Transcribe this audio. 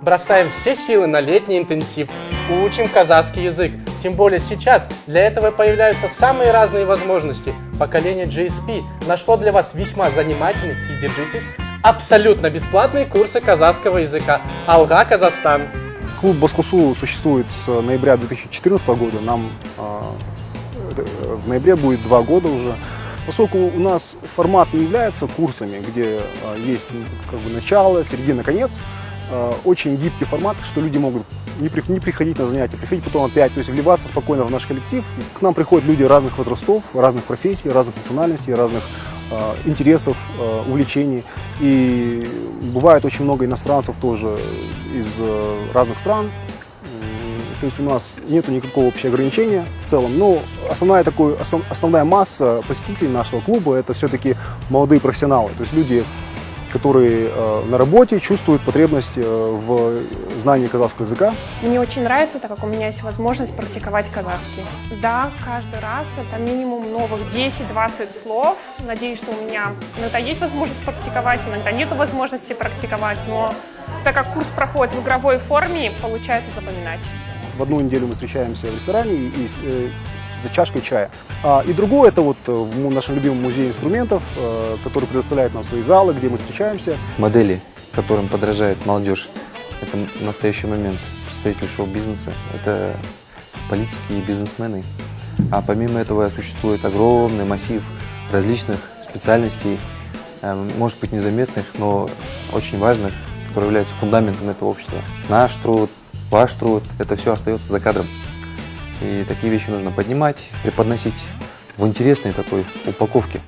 бросаем все силы на летний интенсив, учим казахский язык. Тем более сейчас для этого появляются самые разные возможности. Поколение GSP нашло для вас весьма занимательных и, держитесь, абсолютно бесплатные курсы казахского языка. Алга, Казахстан. Клуб Баскосу существует с ноября 2014 года. Нам в ноябре будет 2 года уже. Поскольку у нас формат не является курсами, где есть как бы начало, середина, конец, очень гибкий формат, что люди могут не приходить на занятия, приходить потом опять, то есть вливаться спокойно в наш коллектив. К нам приходят люди разных возрастов, разных профессий, разных национальностей, разных интересов, увлечений. И бывает очень много иностранцев тоже из разных стран. То есть у нас нет никакого общего ограничения в целом, но основная масса посетителей нашего клуба — это все-таки молодые профессионалы, то есть люди, которые на работе чувствуют потребность в знании казахского языка. Мне очень нравится, так как у меня есть возможность практиковать казахский. Да, каждый раз это минимум новых 10-20 слов. Надеюсь, что у меня иногда есть возможность практиковать, иногда нет возможности практиковать, но так как курс проходит в игровой форме, получается запоминать. В одну неделю мы встречаемся в ресторане и за чашкой чая. И другое — это вот в нашем любимом музее инструментов, который предоставляет нам свои залы, где мы встречаемся. Модели, которым подражает молодежь, это в настоящий момент представители шоу-бизнеса, это политики и бизнесмены. А помимо этого существует огромный массив различных специальностей, может быть незаметных, но очень важных, которые являются фундаментом этого общества. Наш труд, ваш труд, это все остается за кадром. И такие вещи нужно поднимать, преподносить в интересной такой упаковке.